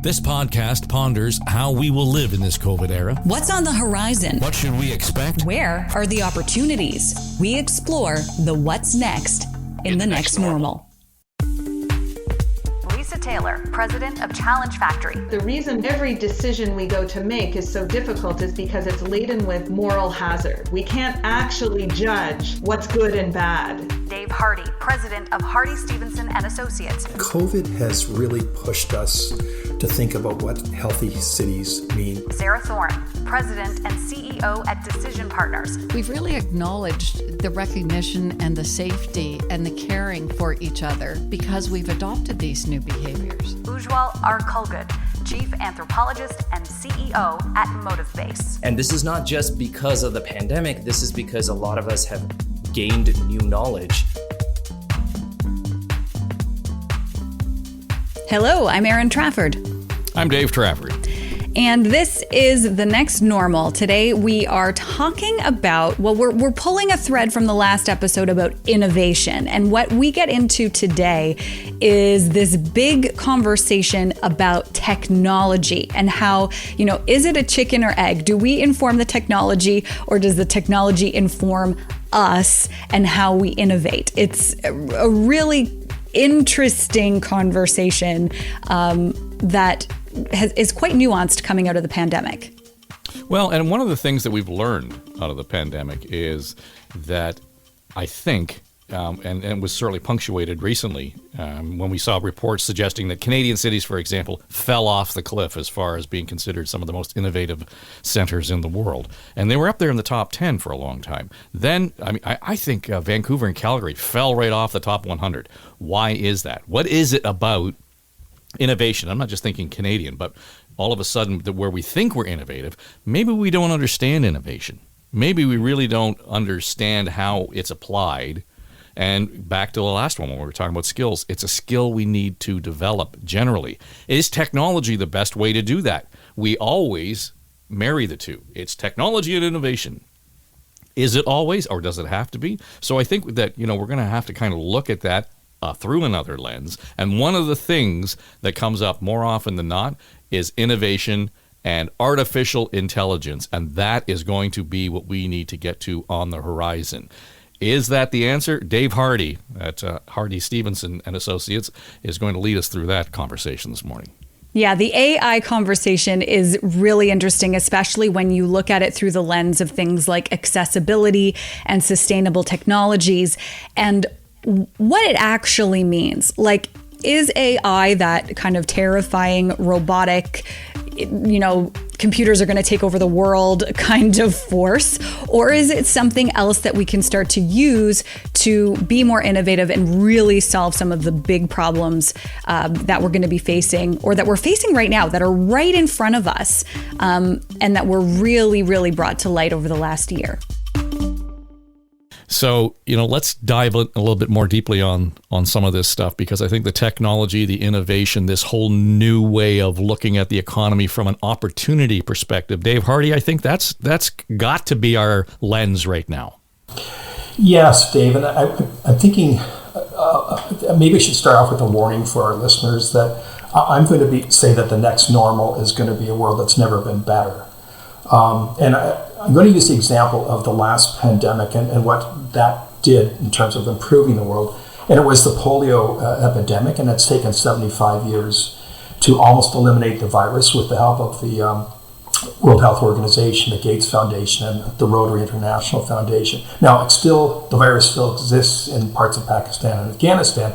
This podcast ponders how we will live in this COVID era. What's on the horizon? What should we expect? Where are the opportunities? We explore the what's next in the next normal. Taylor, president of Challenge Factory. The reason every decision we go to make is so difficult is because it's laden with moral hazard. We can't actually judge what's good and bad. Dave Hardy, president of Hardy, Stevenson and Associates. COVID has really pushed us to think about what healthy cities mean. Sarah Thorne, president and CEO at Decision Partners. We've really acknowledged the recognition and the safety and the caring for each other because we've adopted these new behaviors. Ujwal R. Kulgud, chief anthropologist and CEO at Motive Base. And this is not just because of the pandemic, this is because a lot of us have gained new knowledge. Hello, I'm Erin Trafford. I'm Dave Trafford. And this is The Next Normal. Today we are talking about, well, we're pulling a thread from the last episode about innovation. And what we get into today is this big conversation about technology and how, is it a chicken or egg? Do we inform the technology or does the technology inform us and how we innovate? It's a really interesting conversation that is quite nuanced coming out of the pandemic. Well, and one of the things that we've learned out of the pandemic is that I think, and was certainly punctuated recently when we saw reports suggesting that Canadian cities, for example, fell off the cliff as far as being considered some of the most innovative centers in the world. And they were up there in the top 10 for a long time. Then, I think Vancouver and Calgary fell right off the top 100. Why is that? What is it about innovation? I'm not just thinking Canadian, but all of a sudden where we think we're innovative, maybe we don't understand innovation. Maybe we really don't understand how it's applied. And back to the last one when we were talking about skills, it's a skill we need to develop generally. Is technology the best way to do that? We always marry the two. It's technology and innovation. Is it always, or does it have to be? So I think that, we're going to have to kind of look at that through another lens. And one of the things that comes up more often than not is innovation and artificial intelligence. And that is going to be what we need to get to on the horizon. Is that the answer? Dave Hardy at Hardy, Stevenson and Associates is going to lead us through that conversation this morning. Yeah, the AI conversation is really interesting, especially when you look at it through the lens of things like accessibility and sustainable technologies and what it actually means. Like, is AI that kind of terrifying, robotic, computers are going to take over the world kind of force? Or is it something else that we can start to use to be more innovative and really solve some of the big problems that we're going to be facing or that we're facing right now that are right in front of us and that were really, really brought to light over the last year? So, let's dive a little bit more deeply on some of this stuff, because I think the technology, the innovation, this whole new way of looking at the economy from an opportunity perspective, Dave Hardy, I think that's got to be our lens right now. Yes, Dave, and I'm thinking maybe I should start off with a warning for our listeners that I'm going to say that the next normal is going to be a world that's never been better. And I'm going to use the example of the last pandemic and what that did in terms of improving the world. And it was the polio epidemic, and it's taken 75 years to almost eliminate the virus with the help of the World Health Organization, the Gates Foundation, and the Rotary International Foundation. Now, the virus still exists in parts of Pakistan and Afghanistan,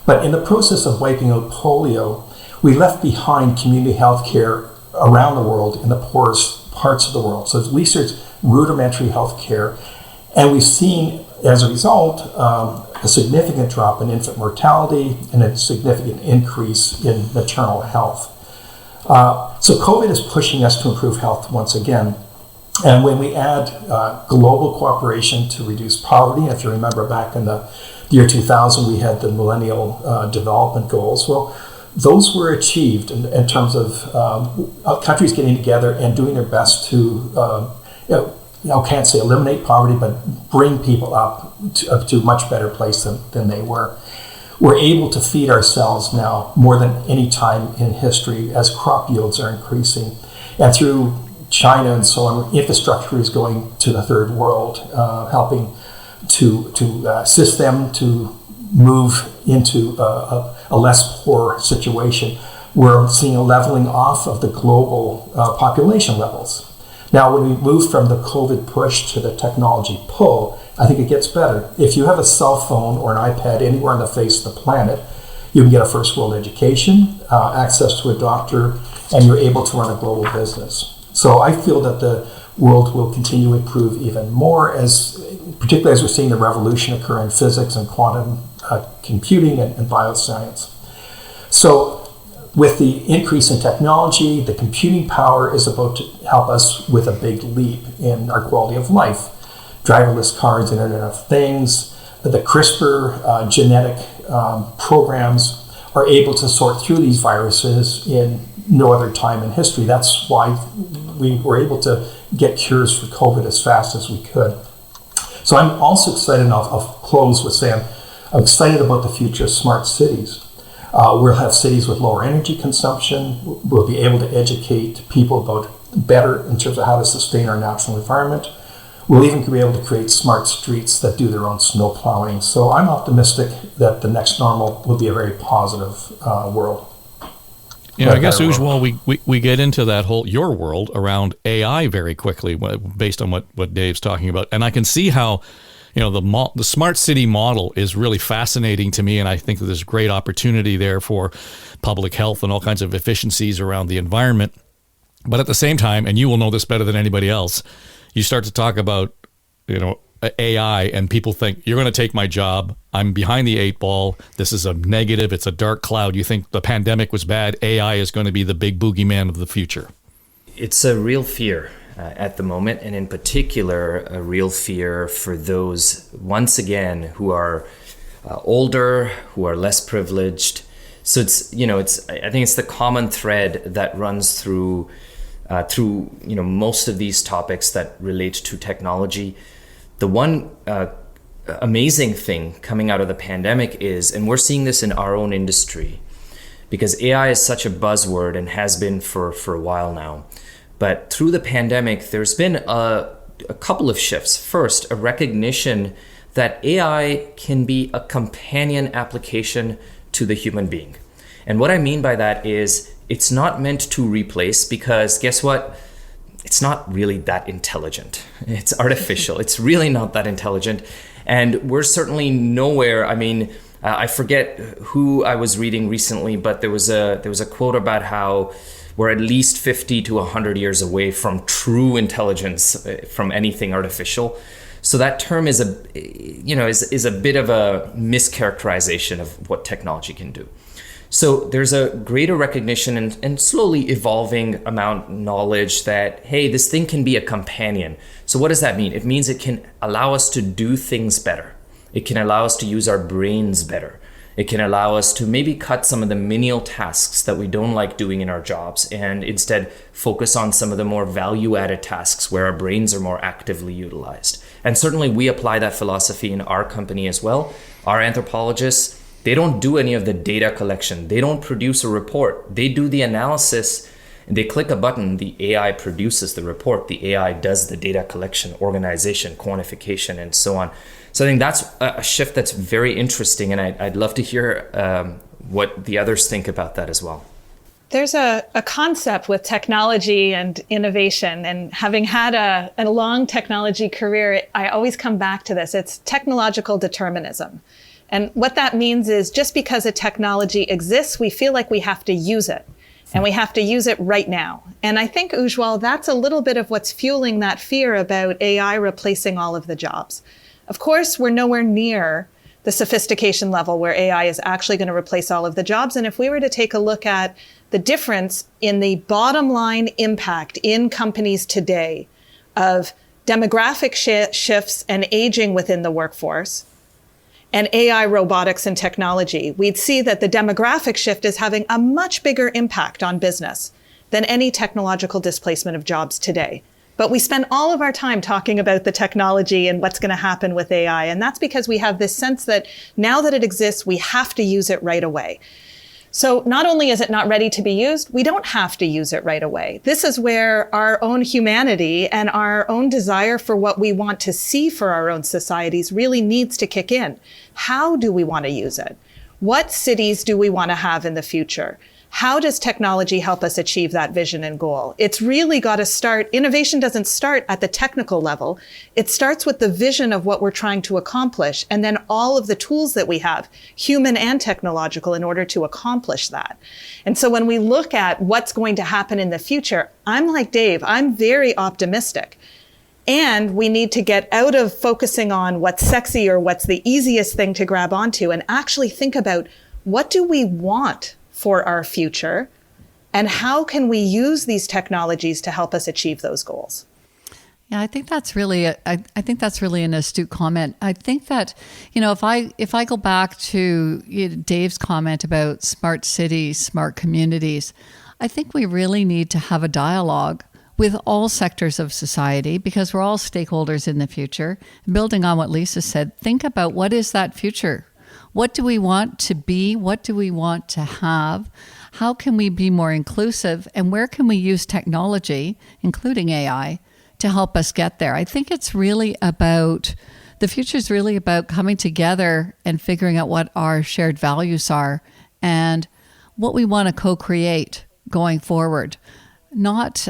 but in the process of wiping out polio, we left behind community health care around the world in the poorest parts of the world. So at least there's rudimentary health care. And we've seen, as a result, a significant drop in infant mortality and a significant increase in maternal health. So COVID is pushing us to improve health once again. And when we add global cooperation to reduce poverty, if you remember back in the year 2000, we had the Millennial Development Goals. Well, those were achieved in terms of countries getting together and doing their best to, can't say eliminate poverty, but bring people up to a much better place than they were. We're able to feed ourselves now more than any time in history as crop yields are increasing. And through China and so on, infrastructure is going to the third world, helping to assist them to move into a less poor situation. We're seeing a leveling off of the global population levels. Now, when we move from the COVID push to the technology pull, I think it gets better. If you have a cell phone or an iPad anywhere on the face of the planet, you can get a first world education, access to a doctor, and you're able to run a global business. So I feel that the world will continue to improve even more, particularly as we're seeing the revolution occur in physics and quantum computing and bioscience. So with the increase in technology, the computing power is about to help us with a big leap in our quality of life. Driverless cars, Internet of Things, the CRISPR genetic programs are able to sort through these viruses in no other time in history. That's why we were able to get cures for COVID as fast as we could. So I'm also excited, and I'll close with saying I'm excited about the future of smart cities. We'll have cities with lower energy consumption. We'll be able to educate people about better in terms of how to sustain our natural environment. We'll even be able to create smart streets that do their own snowplowing. So I'm optimistic that the next normal will be a very positive world. Yeah, I guess, Ujwal, we get into that whole, your world around AI very quickly based on what Dave's talking about. And I can see how, the smart city model is really fascinating to me. And I think that there's great opportunity there for public health and all kinds of efficiencies around the environment. But at the same time, and you will know this better than anybody else, you start to talk about, AI and people think you're going to take my job. I'm behind the eight ball. This is a negative. It's a dark cloud. You think the pandemic was bad. AI is going to be the big boogeyman of the future. It's a real fear at the moment, and in particular, a real fear for those, once again, who are older, who are less privileged. So I think it's the common thread that runs through most of these topics that relate to technology. The one amazing thing coming out of the pandemic is, and we're seeing this in our own industry, because AI is such a buzzword and has been for a while now. But through the pandemic, there's been a couple of shifts. First, a recognition that AI can be a companion application to the human being. And what I mean by that is it's not meant to replace, because guess what? It's not really that intelligent. It's artificial. It's really not that intelligent. And we're certainly nowhere. I mean, I forget who I was reading recently, but there was a quote about how we're at least 50 to 100 years away from true intelligence from anything artificial. So that term is a bit of a mischaracterization of what technology can do. So there's a greater recognition and slowly evolving amount of knowledge that, hey, this thing can be a companion. So what does that mean? It means it can allow us to do things better. It can allow us to use our brains better. It can allow us to maybe cut some of the menial tasks that we don't like doing in our jobs and instead focus on some of the more value-added tasks where our brains are more actively utilized. And certainly we apply that philosophy in our company as well. Our anthropologists, they don't do any of the data collection. They don't produce a report. They do the analysis. They click a button, the AI produces the report. The AI does the data collection, organization, quantification, and so on. So I think that's a shift that's very interesting, and I'd love to hear what the others think about that as well. There's a concept with technology and innovation, and having had a long technology career, I always come back to this. It's technological determinism. And what that means is just because a technology exists, we feel like we have to use it. And we have to use it right now. And I think, Ujwal, that's a little bit of what's fueling that fear about AI replacing all of the jobs. Of course, we're nowhere near the sophistication level where AI is actually going to replace all of the jobs. And if we were to take a look at the difference in the bottom line impact in companies today of demographic shifts and aging within the workforce, and AI, robotics, and technology, we'd see that the demographic shift is having a much bigger impact on business than any technological displacement of jobs today. But we spend all of our time talking about the technology and what's going to happen with AI. And that's because we have this sense that now that it exists, we have to use it right away. So not only is it not ready to be used, we don't have to use it right away. This is where our own humanity and our own desire for what we want to see for our own societies really needs to kick in. How do we want to use it? What cities do we want to have in the future? How does technology help us achieve that vision and goal? It's really got to start, innovation doesn't start at the technical level. It starts with the vision of what we're trying to accomplish, and then all of the tools that we have, human and technological, in order to accomplish that. And so when we look at what's going to happen in the future, I'm like Dave, I'm very optimistic. And we need to get out of focusing on what's sexy or what's the easiest thing to grab onto and actually think about, what do we want for our future, and how can we use these technologies to help us achieve those goals? Yeah, I think that's really I think that's really an astute comment. I think that, if I go back to Dave's comment about smart cities, smart communities, I think we really need to have a dialogue with all sectors of society, because we're all stakeholders in the future. Building on what Lisa said, think about, what is that future? What do we want to be? What do we want to have? How can we be more inclusive? And where can we use technology, including AI, to help us get there? I think it's really about, the future is really about coming together and figuring out what our shared values are and what we want to co-create going forward. Not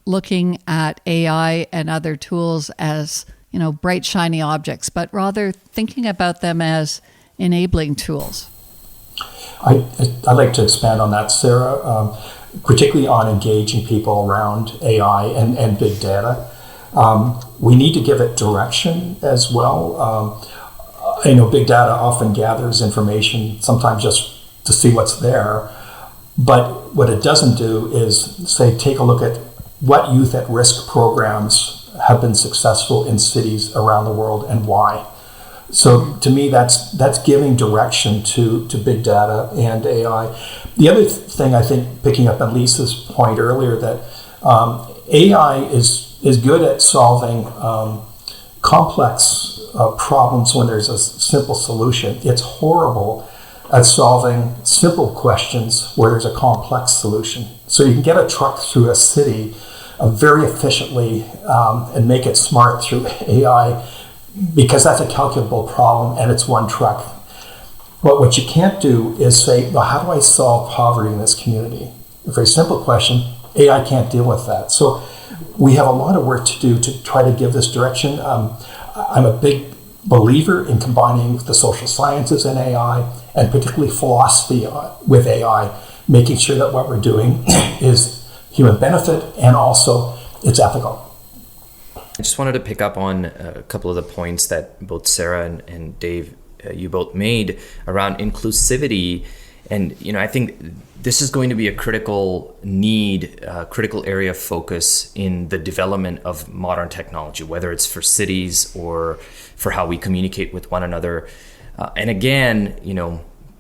looking at AI and other tools as, bright, shiny objects, but rather thinking about them as enabling tools. I'd like to expand on that, Sarah, particularly on engaging people around AI and big data. We need to give it direction as well. I know big data often gathers information, sometimes just to see what's there. But what it doesn't do is say, take a look at what youth at risk programs have been successful in cities around the world and why. So to me, that's giving direction to big data and AI. The other thing, I think, picking up on Lisa's point earlier, that AI is good at solving complex problems when there's a simple solution. It's horrible at solving simple questions where there's a complex solution. So you can get a truck through a city very efficiently and make it smart through AI, because that's a calculable problem and it's one truck. But what you can't do is say, well, how do I solve poverty in this community? A very simple question. AI can't deal with that. So we have a lot of work to do to try to give this direction. I'm a big believer in combining the social sciences and AI, and particularly philosophy with AI, making sure that what we're doing is human benefit and also it's ethical. I just wanted to pick up on a couple of the points that both Sarah and Dave, you both made around inclusivity. And, I think this is going to be a critical need, critical area of focus in the development of modern technology, whether it's for cities or for how we communicate with one another. And again,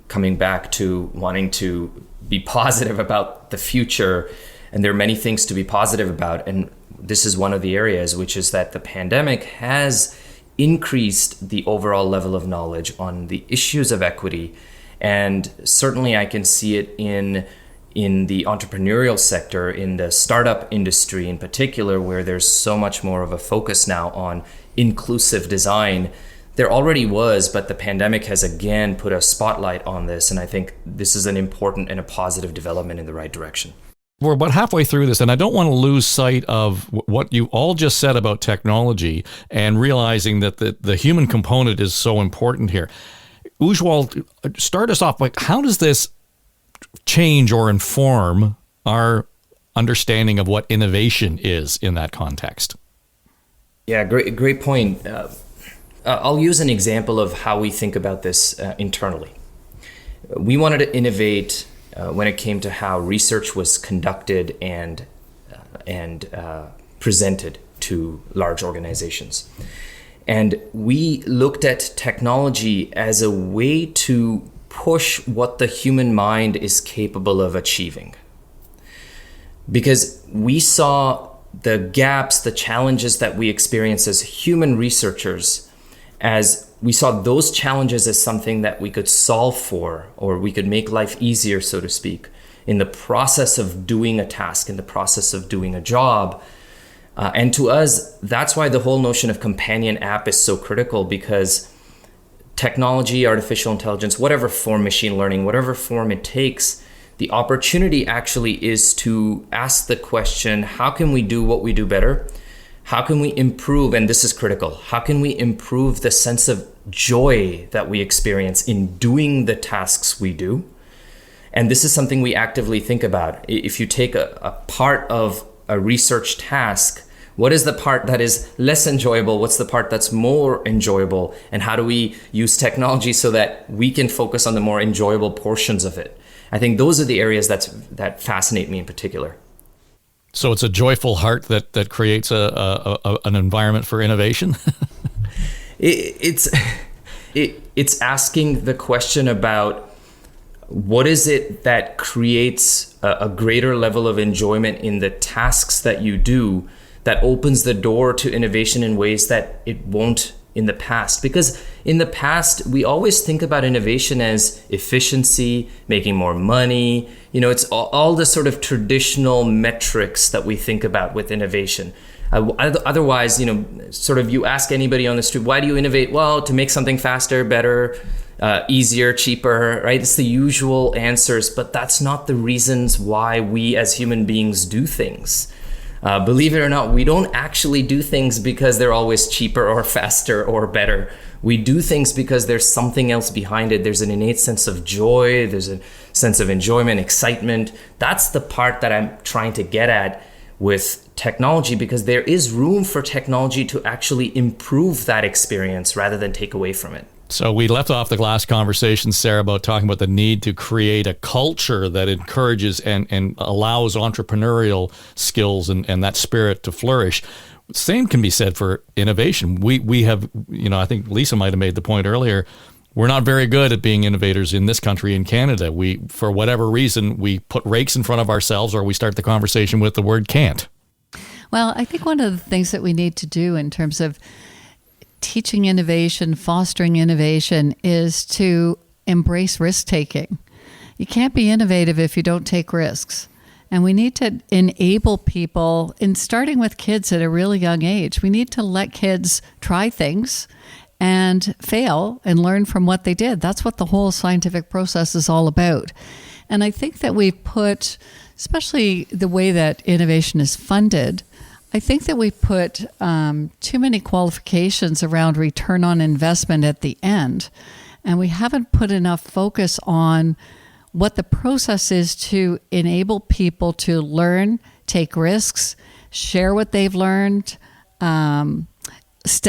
coming back to wanting to be positive about the future, and there are many things to be positive about. And this is one of the areas, which is that the pandemic has increased the overall level of knowledge on the issues of equity. And certainly I can see it in the entrepreneurial sector, in the startup industry in particular, where there's so much more of a focus now on inclusive design. There already was, but the pandemic has again put a spotlight on this. And I think this is an important and a positive development in the right direction. We're about halfway through this, and I don't want to lose sight of what you all just said about technology and realizing that the human component is so important here. Ujwal, start us off. How does this change or inform our understanding of what innovation is in that context? Yeah, great point. I'll use an example of how we think about this internally. We wanted to innovate when it came to how research was conducted and presented to large organizations. And we looked at technology as a way to push what the human mind is capable of achieving. Because we saw the gaps, the challenges that we experience as human researchers, as we saw those challenges as something that we could solve for, or we could make life easier, so to speak, in the process of doing a task, in the process of doing a job. And to us, that's why the whole notion of companion app is so critical, because technology, artificial intelligence, whatever form, machine learning, whatever form it takes, the opportunity actually is to ask the question, how can we do what we do better? How can we improve? And this is critical. How can we improve the sense of joy that we experience in doing the tasks we do? And this is something we actively think about. If you take a part of a research task, what is the part that is less enjoyable? What's the part that's more enjoyable? And how do we use technology so that we can focus on the more enjoyable portions of it? I think those are the areas that fascinate me in particular. So it's a joyful heart that creates an environment for innovation? It's asking the question about what is it that creates a greater level of enjoyment in the tasks that you do that opens the door to innovation in ways that it won't in the past. Because in the past, we always think about innovation as efficiency, making more money. It's all the sort of traditional metrics that we think about with innovation. Otherwise, sort of you ask anybody on the street, why do you innovate? Well, to make something faster, better, easier, cheaper, right? It's the usual answers, but that's not the reasons why we as human beings do things. Believe it or not, we don't actually do things because they're always cheaper or faster or better. We do things because there's something else behind it. There's an innate sense of joy. There's a sense of enjoyment, excitement. That's the part that I'm trying to get at with technology, because there is room for technology to actually improve that experience rather than take away from it. So we left off the last conversation, Sarah, about talking about the need to create a culture that encourages and allows entrepreneurial skills and that spirit to flourish. Same can be said for innovation. We have, I think Lisa might have made the point earlier, we're not very good at being innovators in this country, in Canada. We, for whatever reason, we put rakes in front of ourselves, or we start the conversation with the word can't. Well, I think one of the things that we need to do in terms of teaching innovation, fostering innovation, is to embrace risk-taking. You can't be innovative if you don't take risks. And we need to enable people, in starting with kids at a really young age, we need to let kids try things and fail and learn from what they did. That's what the whole scientific process is all about. And I think that we've put, especially the way that innovation is funded, I think that we put too many qualifications around return on investment at the end, and we haven't put enough focus on what the process is to enable people to learn, take risks, share what they've learned,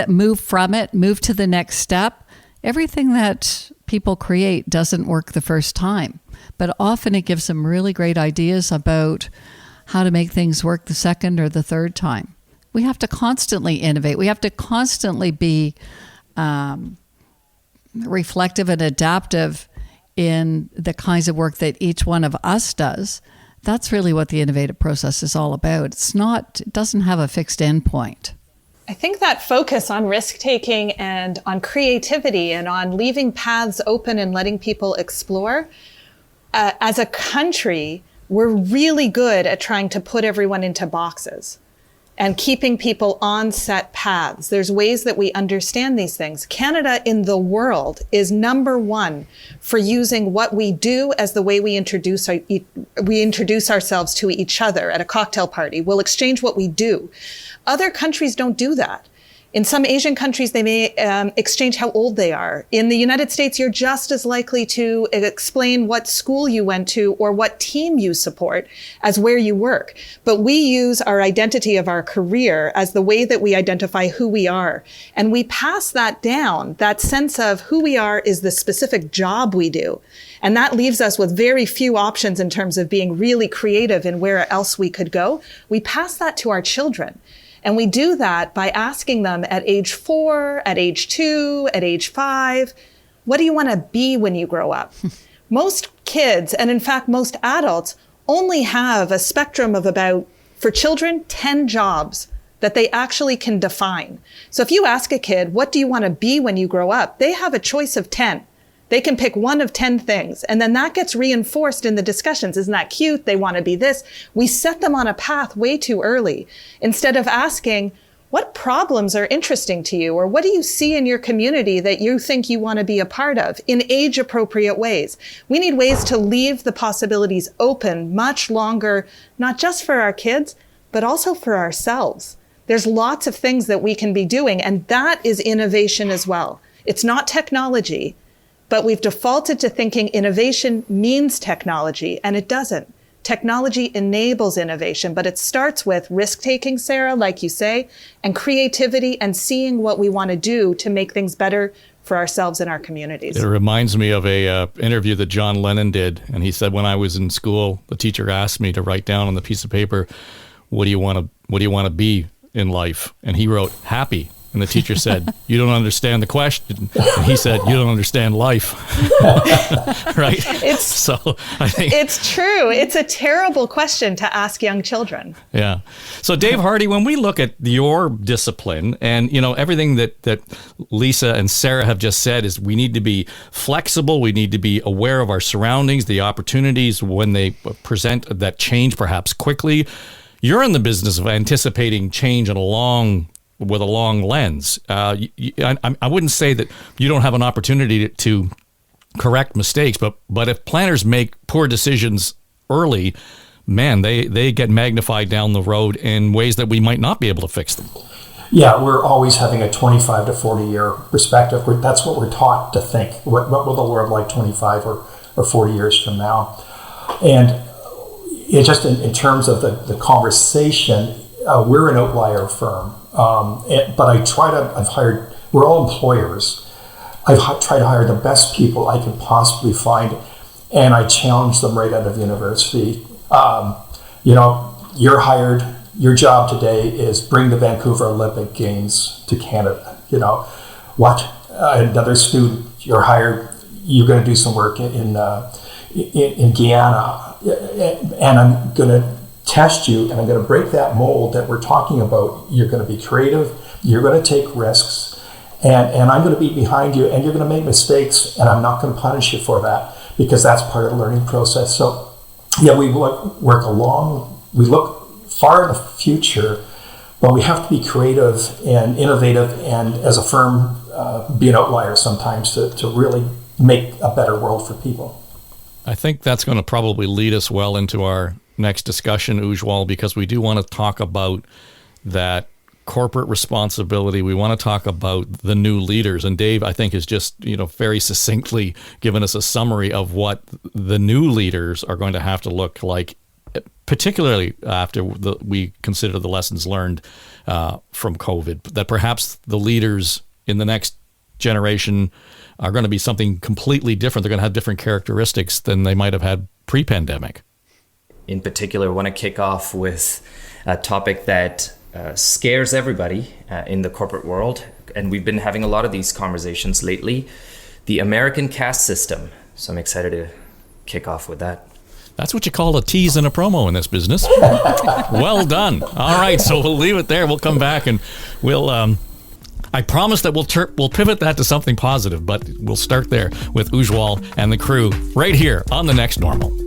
move from it, move to the next step. Everything that people create doesn't work the first time, but often it gives them really great ideas about how to make things work the second or the third time. We have to constantly innovate. We have to constantly be reflective and adaptive in the kinds of work that each one of us does. That's really what the innovative process is all about. It doesn't have a fixed endpoint. I think that focus on risk-taking and on creativity and on leaving paths open and letting people explore, as a country, we're really good at trying to put everyone into boxes and keeping people on set paths. There's ways that we understand these things. Canada in the world is number one for using what we do as the way we introduce ourselves to each other at a cocktail party. We'll exchange what we do. Other countries don't do that. In some Asian countries, they may exchange how old they are. In the United States, you're just as likely to explain what school you went to or what team you support as where you work. But we use our identity of our career as the way that we identify who we are. And we pass that down. That sense of who we are is the specific job we do. And that leaves us with very few options in terms of being really creative in where else we could go. We pass that to our children. And we do that by asking them at age 4, at age 2, at age 5, what do you want to be when you grow up? Most kids, and in fact, most adults, only have a spectrum of about For children, 10 jobs that they actually can define. So if you ask a kid, what do you want to be when you grow up? They have a choice of 10. They can pick one of 10 things. And then that gets reinforced in the discussions. Isn't that cute? They want to be this. We set them on a path way too early instead of asking, what problems are interesting to you? Or what do you see in your community that you think you want to be a part of in age appropriate ways? We need ways to leave the possibilities open much longer, not just for our kids, but also for ourselves. There's lots of things that we can be doing, and that is innovation as well. It's not technology, but we've defaulted to thinking innovation means technology, and it doesn't. Technology enables innovation, but it starts with risk-taking, Sarah, like you say, and creativity and seeing what we want to do to make things better for ourselves and our communities. It reminds me of a interview that John Lennon did, and he said, when I was in school, the teacher asked me to write down on the piece of paper, what do you want to be in life? And he wrote, happy. And the teacher said, you don't understand the question. And he said, you don't understand life. Right? I think it's true. It's a terrible question to ask young children. Yeah. So Dave Hardy, when we look at your discipline and, everything that Lisa and Sarah have just said is we need to be flexible. We need to be aware of our surroundings, the opportunities when they present that change perhaps quickly. You're in the business of anticipating change with a long lens. I wouldn't say that you don't have an opportunity to correct mistakes, but if planners make poor decisions early, man, they get magnified down the road in ways that we might not be able to fix them. Yeah, we're always having a 25 to 40 year perspective. That's what we're taught to think. What will the world like 25 or 40 years from now? And it's just in terms of the conversation, we're an outlier firm. But we're all employers. I've tried to hire the best people I could possibly find, and I challenge them right out of university. You're hired, your job today is bring the Vancouver Olympic Games to Canada. Another student, you're hired, you're going to do some work in Guyana, and I'm going to test you, and I'm going to break that mold that we're talking about. You're going to be creative, you're going to take risks, and I'm going to be behind you, and you're going to make mistakes, and I'm not going to punish you for that, because that's part of the learning process. So, yeah, we look far in the future, but we have to be creative and innovative, and as a firm, be an outlier sometimes to really make a better world for people. I think that's going to probably lead us well into our next discussion, Ujwal, because we do want to talk about that corporate responsibility. We want to talk about the new leaders. And Dave, I think, has just, very succinctly given us a summary of what the new leaders are going to have to look like, particularly after we consider the lessons learned from COVID, that perhaps the leaders in the next generation are going to be something completely different. They're going to have different characteristics than they might have had pre-pandemic. In particular, I want to kick off with a topic that scares everybody in the corporate world. And we've been having a lot of these conversations lately, the American caste system. So I'm excited to kick off with that. That's what you call a tease and a promo in this business. Well done. All right, so we'll leave it there. We'll come back and we'll... I promise that we'll pivot that to something positive, but we'll start there with Ujwal and the crew right here on The Next Normal.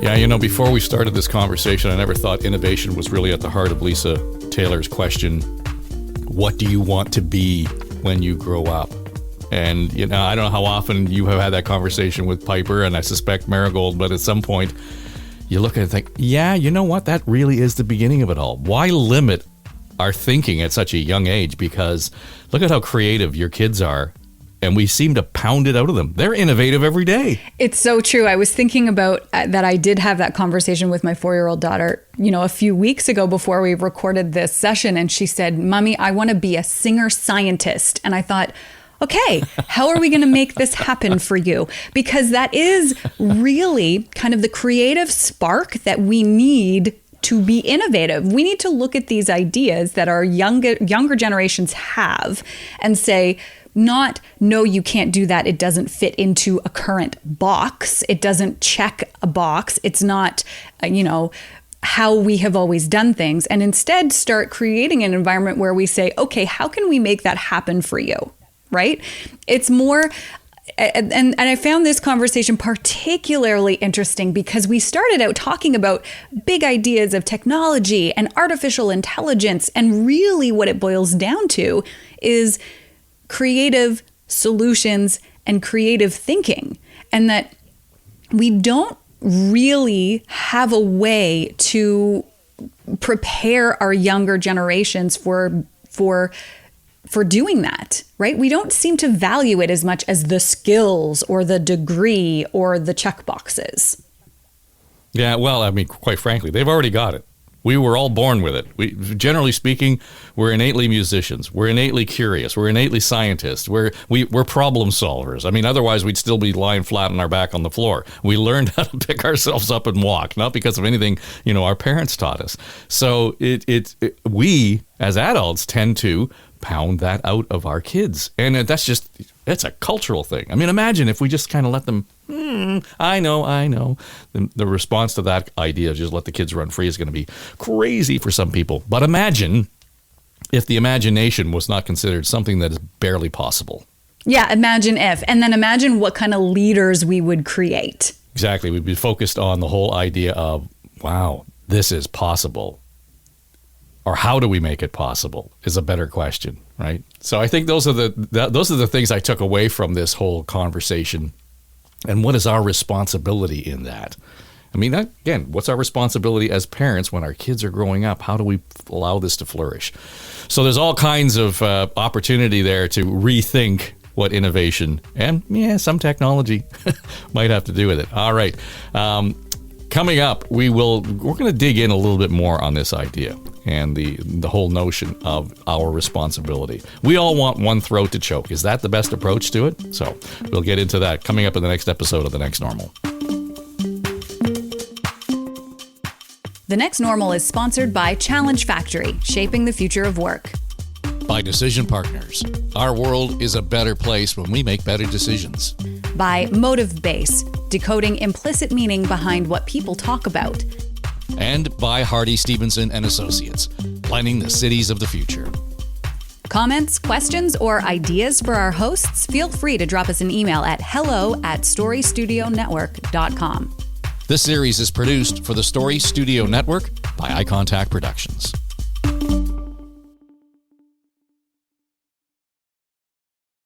Yeah, before we started this conversation, I never thought innovation was really at the heart of Lisa Taylor's question, what do you want to be when you grow up? And, I don't know how often you have had that conversation with Piper, and I suspect Marigold, but at some point you look at it and think, yeah, you know what? That really is the beginning of it all. Why limit our thinking at such a young age? Because look at how creative your kids are. And we seem to pound it out of them. They're innovative every day. It's so true. I was thinking about that. I did have that conversation with my 4-year-old daughter, a few weeks ago before we recorded this session. And she said, Mommy, I want to be a singer-scientist. And I thought, okay, how are we going to make this happen for you? Because that is really kind of the creative spark that we need to be innovative. We need to look at these ideas that our younger generations have and say, not, no, you can't do that. It doesn't fit into a current box. It doesn't check a box. It's not, how we have always done things. And instead start creating an environment where we say, okay, how can we make that happen for you? Right? It's more, and I found this conversation particularly interesting because we started out talking about big ideas of technology and artificial intelligence. And really what it boils down to is creative solutions and creative thinking. And that we don't really have a way to prepare our younger generations for doing that, right? We don't seem to value it as much as the skills or the degree or the check boxes. Yeah, well, I mean, quite frankly, they've already got it. We were all born with it. Generally speaking, we're innately musicians. We're innately curious. We're innately scientists. We're problem solvers. I mean, otherwise we'd still be lying flat on our back on the floor. We learned how to pick ourselves up and walk, not because of anything, our parents taught us. So we as adults tend to pound that out of our kids. And that's a cultural thing. I mean, imagine if we just kind of let them, I know. The response to that idea of just let the kids run free is going to be crazy for some people. But imagine if the imagination was not considered something that is barely possible. Yeah, imagine if. And then imagine what kind of leaders we would create. Exactly. We'd be focused on the whole idea of, wow, this is possible. Or how do we make it possible is a better question, right? So I think those are the things I took away from this whole conversation. And what is our responsibility in that? I mean, again, what's our responsibility as parents when our kids are growing up? How do we allow this to flourish? So there's all kinds of opportunity there to rethink what innovation and, some technology might have to do with it. All right. Coming up, we're going to dig in a little bit more on this idea and the whole notion of our responsibility. We all want one throat to choke. Is that the best approach to it? So we'll get into that coming up in the next episode of The Next Normal. The Next Normal is sponsored by Challenge Factory, shaping the future of work. By Decision Partners. Our world is a better place when we make better decisions. By Motive Base, decoding implicit meaning behind what people talk about. And by Hardy Stevenson and Associates, planning the cities of the future. Comments, questions, or ideas for our hosts? Feel free to drop us an email at hello@storystudionetwork.com. This series is produced for the Story Studio Network by Eye Contact Productions.